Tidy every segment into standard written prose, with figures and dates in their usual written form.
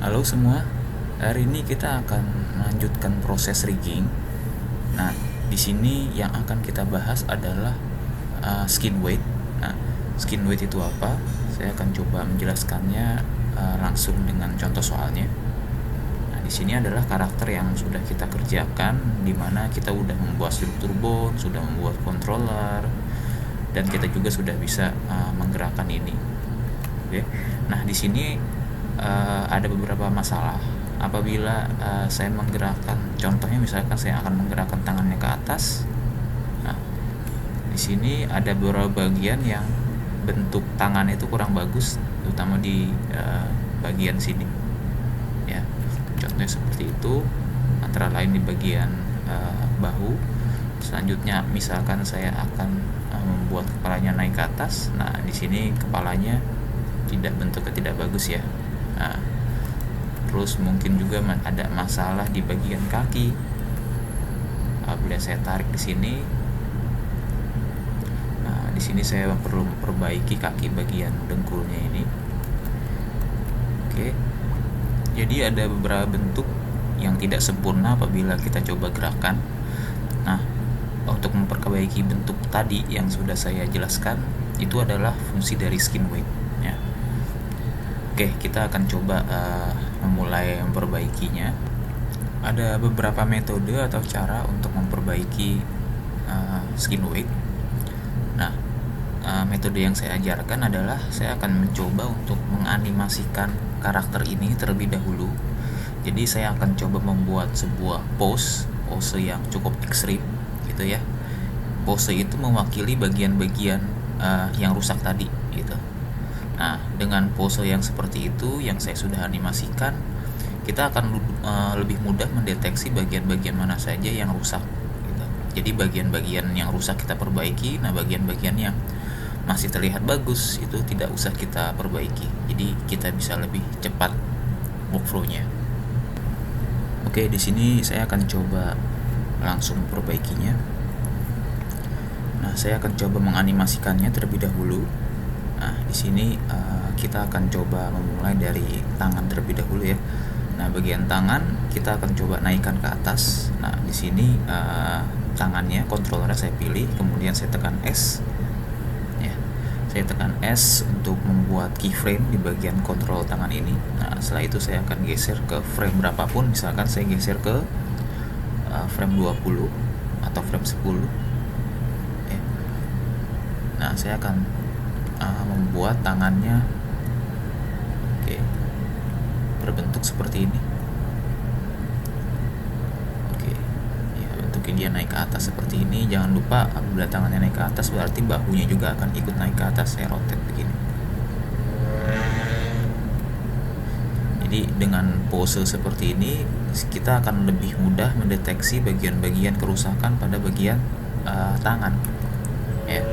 Halo semua, hari ini kita akan melanjutkan proses rigging. Nah, di sini yang akan kita bahas adalah skin weight. Nah, skin weight itu apa? Saya akan coba menjelaskannya langsung dengan contoh soalnya. Nah, di sini adalah karakter yang sudah kita kerjakan, di mana kita sudah membuat struktur board, sudah membuat controller, dan kita juga sudah bisa menggerakkan ini. Oke. Nah, di sini ada beberapa masalah apabila saya menggerakkan, contohnya misalkan saya akan menggerakkan tangannya ke atas. Nah, di sini ada beberapa bagian yang bentuk tangannya itu kurang bagus, terutama di bagian sini. Ya, contohnya seperti itu, antara lain di bagian bahu. Selanjutnya, misalkan saya akan membuat kepalanya naik ke atas. Nah, di sini kepalanya bentuknya tidak bagus ya. Nah, terus mungkin juga ada masalah di bagian kaki. Apabila saya tarik di sini, nah di sini saya perlu memperbaiki kaki bagian dengkulnya ini. Oke, jadi ada beberapa bentuk yang tidak sempurna apabila kita coba gerakan. Nah, untuk memperbaiki bentuk tadi yang sudah saya jelaskan, itu adalah fungsi dari skin weight ya. Oke, kita akan coba memulai memperbaikinya. Ada beberapa metode atau cara untuk memperbaiki skin weight. Nah, metode yang saya ajarkan adalah saya akan mencoba untuk menganimasikan karakter ini terlebih dahulu. Jadi saya akan coba membuat sebuah pose yang cukup ekstrim gitu ya. Pose itu mewakili bagian-bagian yang rusak tadi gitu. Nah, dengan pose yang seperti itu yang saya sudah animasikan, kita akan lebih mudah mendeteksi bagian-bagian mana saja yang rusak gitu. Jadi bagian-bagian yang rusak kita perbaiki, nah bagian-bagian yang masih terlihat bagus itu tidak usah kita perbaiki. Jadi kita bisa lebih cepat workflow-nya. Oke, di sini saya akan coba langsung memperbaikinya. Nah, saya akan coba menganimasikannya terlebih dahulu. Nah, di sini kita akan coba memulai dari tangan terlebih dahulu ya. Nah, bagian tangan kita akan coba naikkan ke atas. Nah, di sini tangannya, kontrolernya saya pilih, kemudian saya tekan S. Ya, saya tekan S untuk membuat keyframe di bagian kontrol tangan ini. Nah, setelah itu saya akan geser ke frame berapapun. Misalkan saya geser ke frame 20 atau frame 10. Ya. Nah, saya akan membuat tangannya berbentuk seperti ini. Oke, ya, bentuknya dia naik ke atas seperti ini. Jangan lupa apabila tangannya naik ke atas berarti bahunya juga akan ikut naik ke atas. Saya rotate begini. Jadi dengan pose seperti ini kita akan lebih mudah mendeteksi bagian-bagian kerusakan pada bagian tangan ya.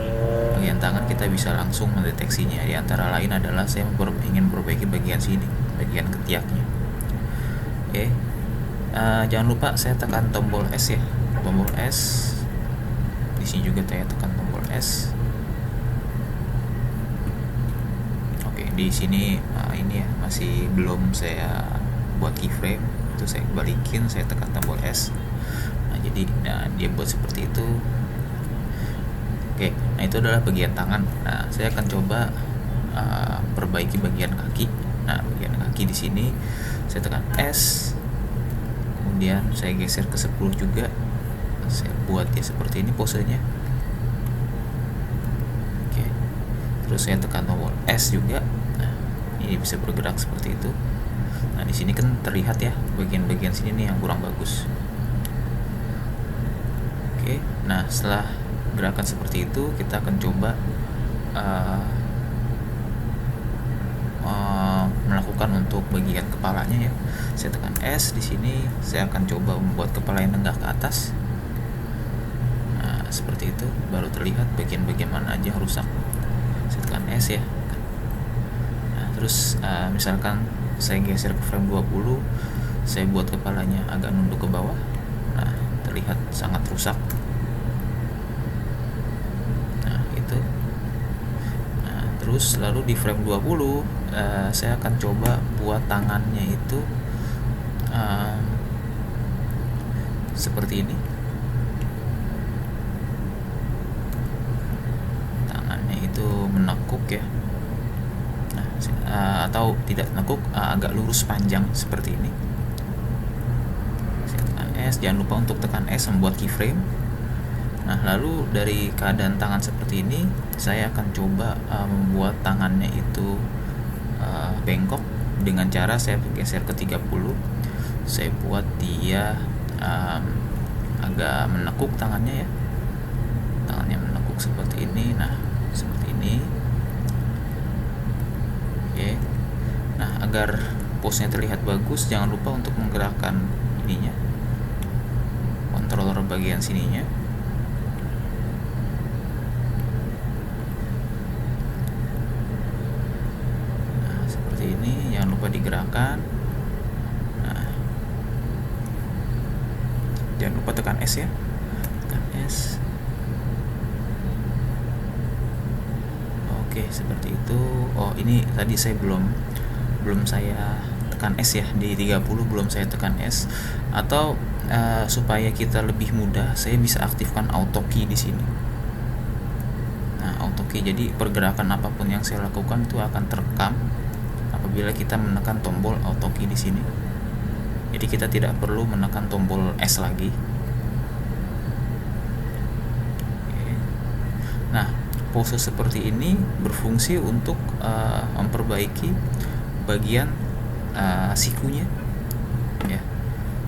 Bagian tangan kita bisa langsung mendeteksinya. Di antara lain adalah saya ingin memperbaiki bagian sini, bagian ketiaknya. Oke. Jangan lupa saya tekan tombol S ya. Tombol S. Di sini juga saya tekan tombol S. Oke, di sini ini ya masih belum saya buat keyframe. Itu saya balikin, saya tekan tombol S. Nah, jadi dia buat seperti itu. Oke, nah itu adalah bagian tangan. Nah, saya akan coba perbaiki bagian kaki. Nah, bagian kaki di sini saya tekan S. Kemudian saya geser ke 10 juga. Saya buat ya seperti ini posenya. Oke. Terus saya tekan tombol S juga. Nah, ini bisa bergerak seperti itu. Nah, di sini kan terlihat ya bagian-bagian sini nih yang kurang bagus. Oke. Nah, setelah gerakan seperti itu kita akan coba melakukan untuk bagian kepalanya ya. Saya tekan S di sini, saya akan coba membuat kepala yang nenggak ke atas. Nah, seperti itu baru terlihat bagian-bagian mana aja yang rusak. Saya tekan S ya. Nah, terus misalkan saya geser ke frame 20, saya buat kepalanya agak nunduk ke bawah. Nah, terlihat sangat rusak. bagus. Lalu di frame 20 saya akan coba buat tangannya itu seperti ini. Tangannya itu menekuk ya. Nah, atau tidak menekuk, agak lurus panjang seperti ini. Saya tekan S, jangan lupa untuk tekan S membuat keyframe. Nah, lalu dari keadaan tangan seperti ini, saya akan coba membuat tangannya itu bengkok dengan cara saya geser ke 30. Saya buat dia agak menekuk tangannya ya. Tangannya menekuk seperti ini. Nah, seperti ini. Oke. Nah, agar pose-nya terlihat bagus, jangan lupa untuk menggerakkan ininya, controller bagian sininya. Ini jangan lupa digerakkan. Nah, jangan lupa tekan S ya, tekan S. Oke, seperti itu. Oh, ini tadi saya belum saya tekan S ya, di 30 belum saya tekan S. Atau supaya kita lebih mudah, saya bisa aktifkan auto key di sini. Nah, auto key, jadi pergerakan apapun yang saya lakukan itu akan terekam apabila kita menekan tombol auto key di sini. Jadi kita tidak perlu menekan tombol S lagi. Oke. Nah, pose seperti ini berfungsi untuk memperbaiki bagian sikunya. Ya,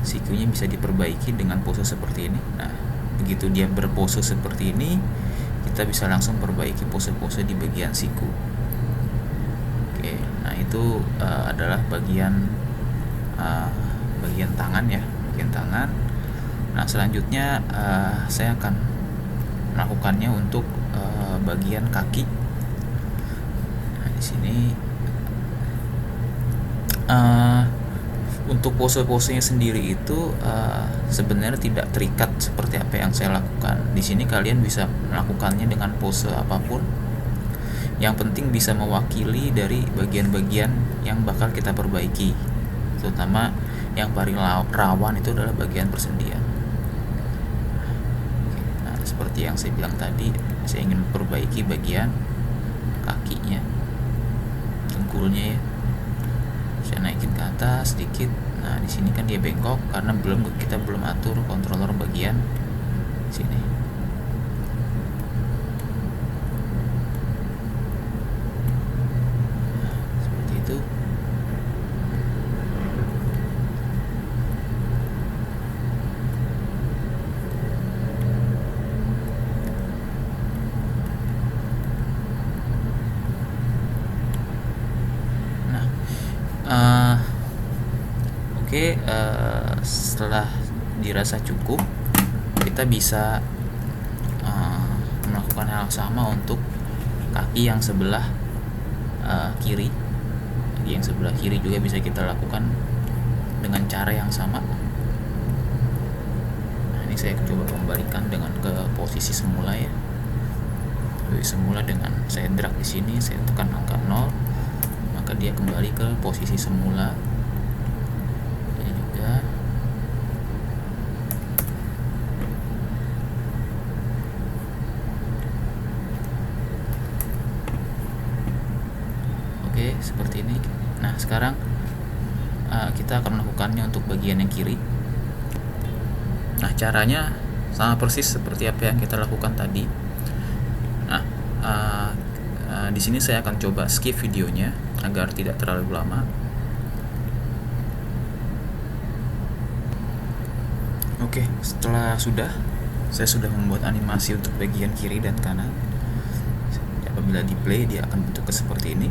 sikunya bisa diperbaiki dengan pose seperti ini. Nah, begitu dia berpose seperti ini, kita bisa langsung perbaiki pose-pose di bagian siku. Oke, nah itu adalah bagian tangan ya, bagian tangan. Nah, selanjutnya saya akan melakukannya untuk bagian kaki. Nah, di sini untuk pose-posenya sendiri itu sebenarnya tidak terikat seperti apa yang saya lakukan. Di sini kalian bisa melakukannya dengan pose apapun. Yang penting bisa mewakili dari bagian-bagian yang bakal kita perbaiki, terutama yang paling rawan itu adalah bagian persendian. Nah, seperti yang saya bilang tadi, saya ingin memperbaiki bagian kakinya, dengkulnya ya. Saya naikin ke atas sedikit. Nah, di sini kan dia bengkok karena kita belum atur controller bagian sini. Oke, setelah dirasa cukup, kita bisa melakukan hal sama untuk kaki yang sebelah kiri. Kaki yang sebelah kiri juga bisa kita lakukan dengan cara yang sama. Nah, ini saya coba kembalikan dengan ke posisi semula ya. Semula dengan saya drag di sini, saya tekan angka 0, maka dia kembali ke posisi semula. Ini juga. Oke, seperti ini. Nah, sekarang kita akan melakukannya untuk bagian yang kiri. Nah, caranya sama persis seperti apa yang kita lakukan tadi. Nah, di sini saya akan coba skip videonya agar tidak terlalu lama. Oke, setelah saya sudah membuat animasi untuk bagian kiri dan kanan. Apabila di play dia akan bentuk seperti ini.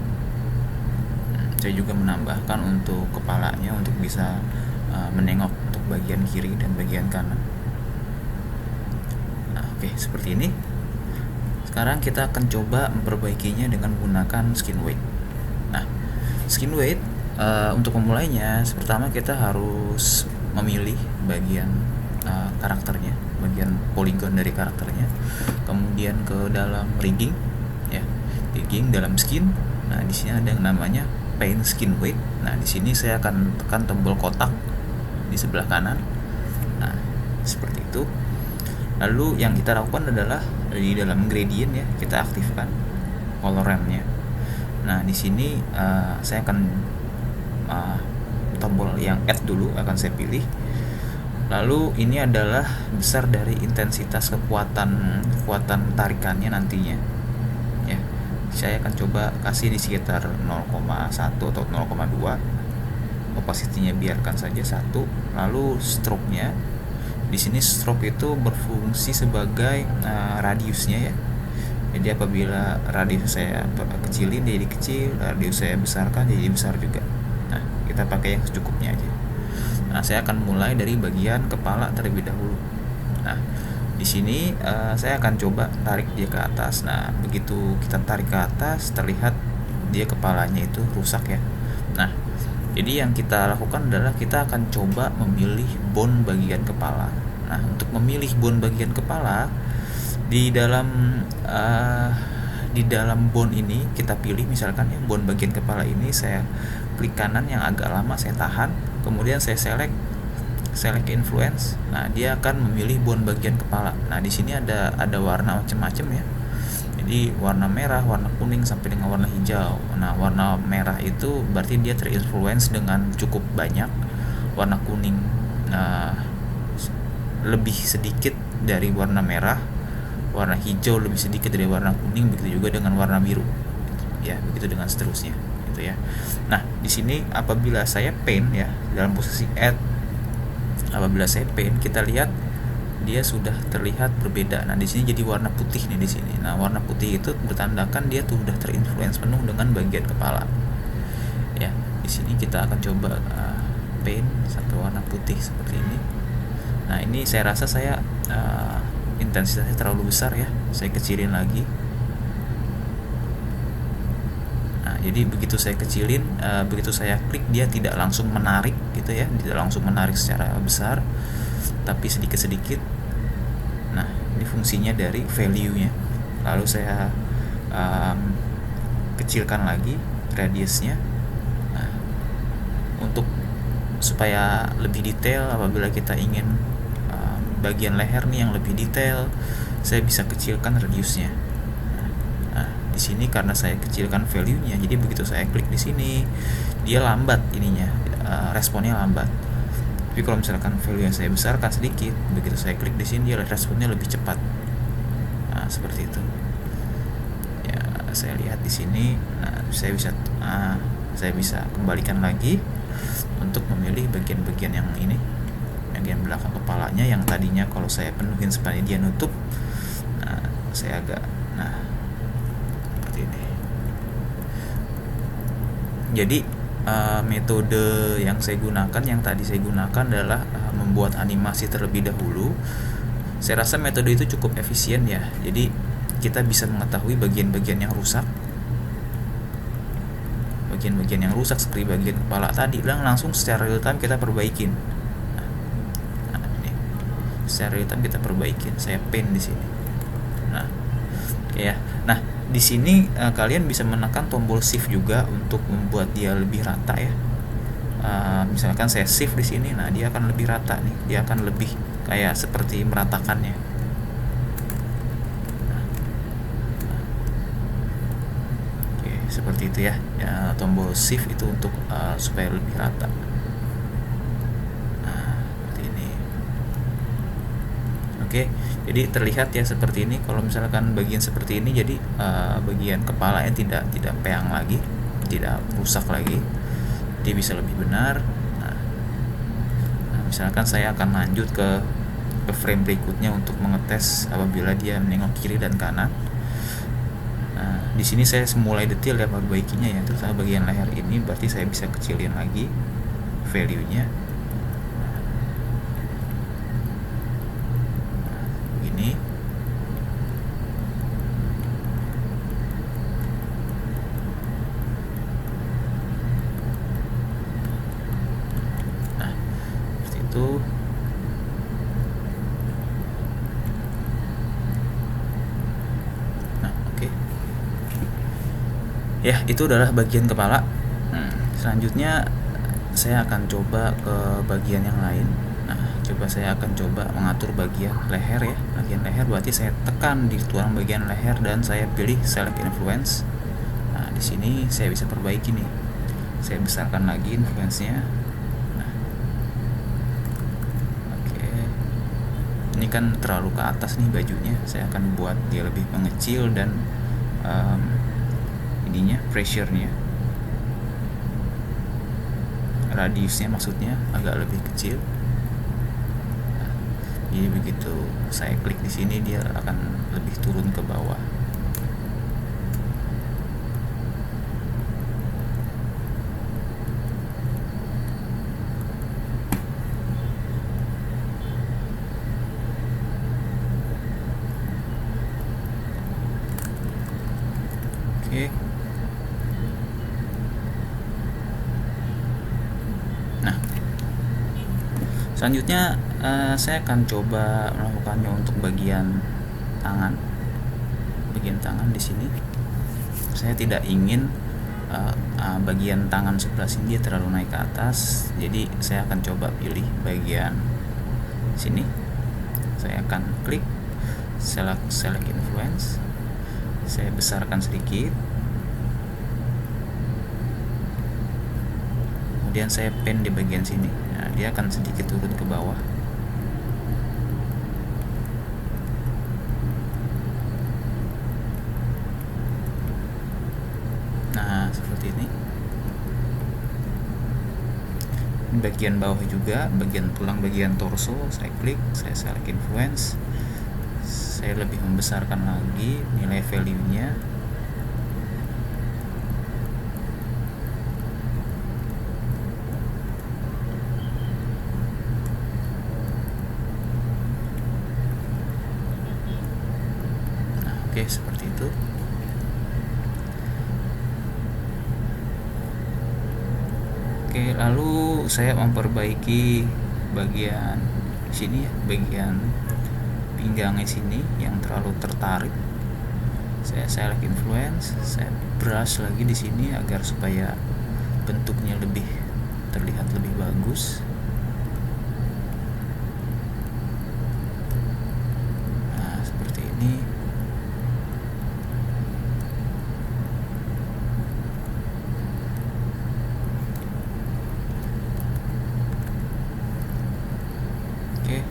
Saya juga menambahkan untuk kepalanya untuk bisa menengok untuk bagian kiri dan bagian kanan. Nah, oke, seperti ini. Sekarang kita akan coba memperbaikinya dengan menggunakan skin weight. Nah, skin weight untuk memulainya, pertama kita harus memilih bagian karakternya, bagian poligon dari karakternya, kemudian ke dalam rigging ya. digging dalam skin. Nah, di sini ada yang namanya paint skin weight. Nah, di sini saya akan tekan tombol kotak di sebelah kanan. Nah, seperti itu. Lalu yang kita lakukan adalah di dalam gradient ya, kita aktifkan color ramp-nya. Nah, di sini saya akan tombol yang add dulu akan saya pilih. Lalu ini adalah besar dari intensitas kekuatan tarikannya nantinya. Ya, saya akan coba kasih di sekitar 0,1 atau 0,2. Opacity-nya biarkan saja 1. Lalu stroke-nya, di sini stroke itu berfungsi sebagai radiusnya ya. Jadi apabila radius saya kecilin dia jadi kecil, radius saya besarkan jadi besar juga. Nah, kita pakai yang secukupnya aja. Nah, saya akan mulai dari bagian kepala terlebih dahulu. Nah, di sini saya akan coba tarik dia ke atas. Nah, begitu kita tarik ke atas, terlihat dia kepalanya itu rusak ya. Nah, jadi yang kita lakukan adalah kita akan coba memilih bone bagian kepala. Nah, untuk memilih bone bagian kepala, di dalam bone ini kita pilih misalkan ya, bone bagian kepala ini saya klik kanan yang agak lama, saya tahan, kemudian saya select influence. Nah, dia akan memilih bone bagian kepala. Nah, di sini ada warna macam-macam ya. Jadi warna merah, warna kuning sampai dengan warna hijau. Nah, warna merah itu berarti dia terinfluence dengan cukup banyak. Warna kuning lebih sedikit dari warna merah. Warna hijau lebih sedikit dari warna kuning, begitu juga dengan warna biru. Ya, begitu dengan seterusnya, gitu ya. Nah, di sini apabila saya paint ya dalam posisi add, apabila saya paint, kita lihat dia sudah terlihat berbeda. Nah, di sini jadi warna putih nih di sini. Nah, warna putih itu bertandakan dia tuh sudah terinfluence penuh dengan bagian kepala. Ya, di sini kita akan coba paint satu warna putih seperti ini. Nah, ini saya rasa saya intensitasnya terlalu besar ya, saya kecilin lagi. Nah, jadi begitu saya kecilin, begitu saya klik, dia tidak langsung menarik gitu ya, tidak langsung menarik secara besar, tapi sedikit-sedikit. Nah, ini fungsinya dari value-nya. Lalu saya kecilkan lagi radiusnya. Nah, untuk supaya lebih detail, apabila kita ingin bagian leher nih yang lebih detail, saya bisa kecilkan radiusnya. Nah, di sini karena saya kecilkan value-nya, jadi begitu saya klik di sini, dia lambat ininya, responnya lambat. Tapi kalau misalkan value yang saya besarkan sedikit, begitu saya klik di sini, dia responnya lebih cepat. Nah, seperti itu. Ya, saya lihat di sini. Nah, saya bisa kembalikan lagi untuk memilih bagian-bagian yang ini, bagian belakang kepalanya yang tadinya kalau saya penuhin supaya dia nutup. Nah, saya agak seperti ini. Jadi metode yang tadi saya gunakan adalah membuat animasi terlebih dahulu. Saya rasa metode itu cukup efisien ya. Jadi kita bisa mengetahui bagian-bagian yang rusak. Bagian-bagian yang rusak seperti bagian kepala tadi, langsung secara real time kita perbaikin. Secara real time kita perbaikin. Saya paint di sini. Nah, ya. Nah, di sini kalian bisa menekan tombol shift juga untuk membuat dia lebih rata ya. Misalkan saya shift di sini, nah dia akan lebih rata nih. Dia akan lebih kayak seperti meratakannya. Oke, seperti itu ya. Tombol shift itu untuk supaya lebih rata. Oke, jadi terlihat ya seperti ini. Kalau misalkan bagian seperti ini, jadi bagian kepalanya tidak peang lagi, tidak rusak lagi, dia bisa lebih benar. Nah, misalkan saya akan lanjut ke frame berikutnya untuk mengetes apabila dia menengok kiri dan kanan. Nah, di sini saya mulai detail ya perbaikinya ya, terus bagian leher ini berarti saya bisa kecilin lagi value-nya. Itu nah, oke. Ya, itu adalah bagian kepala. Selanjutnya saya akan coba ke bagian yang lain. Nah, saya akan coba mengatur bagian leher ya. Bagian leher berarti saya tekan di tulang bagian leher dan saya pilih select influence. Nah, di sini saya bisa perbaiki nih. Saya besarkan lagi influence-nya. Nah, oke. Ini kan terlalu ke atas nih bajunya. Saya akan buat dia lebih mengecil dan ininya pressure-nya, radiusnya maksudnya agak lebih kecil. Jadi begitu saya klik di sini dia akan lebih turun ke bawah. Oke. Nah, selanjutnya saya akan coba melakukannya untuk bagian tangan. Bagian tangan di sini saya tidak ingin bagian tangan sebelah sini dia terlalu naik ke atas, jadi saya akan coba pilih bagian sini. Saya akan klik select influence, saya besarkan sedikit, kemudian saya pen di bagian sini. Nah, dia akan sedikit turun ke bawah. Nah, seperti ini. Bagian bawah juga, bagian tulang bagian torso, saya klik, saya select influence, saya lebih membesarkan lagi nilai value-nya. Nah, oke, seperti itu. Oke, lalu saya memperbaiki bagian sini ya, bagian pinggangnya sini yang terlalu tertarik. Saya select influence, saya brush lagi di sini agar supaya bentuknya lebih terlihat lebih bagus. Nah, seperti ini. Oke.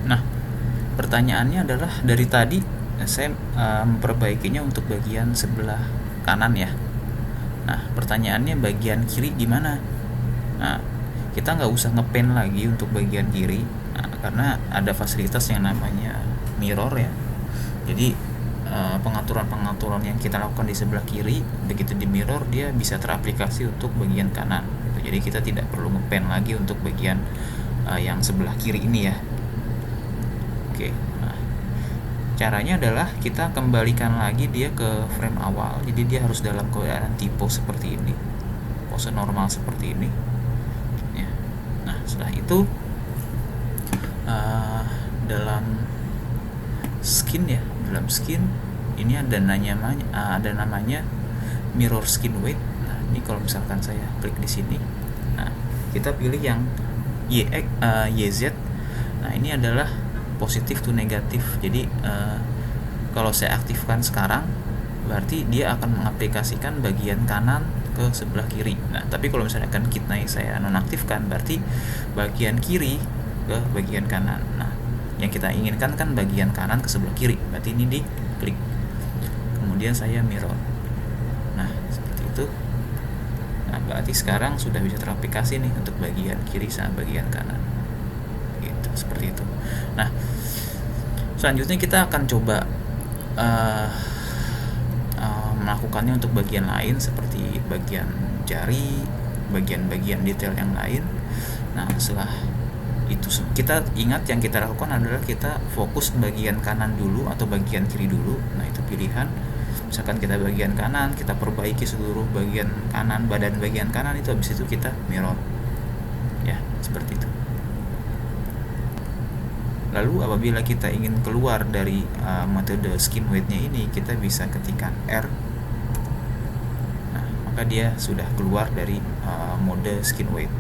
Nah, pertanyaannya adalah dari tadi saya memperbaikinya untuk bagian sebelah kanan ya. Nah, pertanyaannya bagian kiri gimana? Nah, kita nggak usah ngepen lagi untuk bagian kiri, karena ada fasilitas yang namanya mirror ya. Jadi pengaturan-pengaturan yang kita lakukan di sebelah kiri, begitu di mirror dia bisa teraplikasi untuk bagian kanan. Jadi kita tidak perlu ngepen lagi untuk bagian yang sebelah kiri ini ya. Oke, nah, caranya adalah kita kembalikan lagi dia ke frame awal. Jadi dia harus dalam keadaan tipe seperti ini, pose normal seperti ini ya. Nah, setelah itu dalam skin ya, dalam skin ini ada namanya mirror skin weight. Nah, ini kalau misalkan saya klik di sini, nah kita pilih yang YZ. Nah, ini adalah positif to negatif. Jadi kalau saya aktifkan sekarang berarti dia akan mengaplikasikan bagian kanan ke sebelah kiri. Nah, tapi kalau misalkan saya nonaktifkan berarti bagian kiri ke bagian kanan. Nah, yang kita inginkan kan bagian kanan ke sebelah kiri, berarti ini diklik, kemudian saya mirror. Nah, seperti itu. Nah, berarti sekarang sudah bisa teraplikasi nih untuk bagian kiri sama bagian kanan gitu, seperti itu. Nah, selanjutnya kita akan coba melakukannya untuk bagian lain seperti bagian jari, bagian-bagian detail yang lain. Nah, setelah itu kita ingat yang kita lakukan adalah kita fokus bagian kanan dulu atau bagian kiri dulu. Nah, itu pilihan. Misalkan kita bagian kanan, kita perbaiki seluruh bagian kanan, badan bagian kanan itu, habis itu kita mirror. Ya, seperti itu. Lalu apabila kita ingin keluar dari metode skin weight-nya ini, kita bisa ketikkan R. Nah, maka dia sudah keluar dari mode skin weight.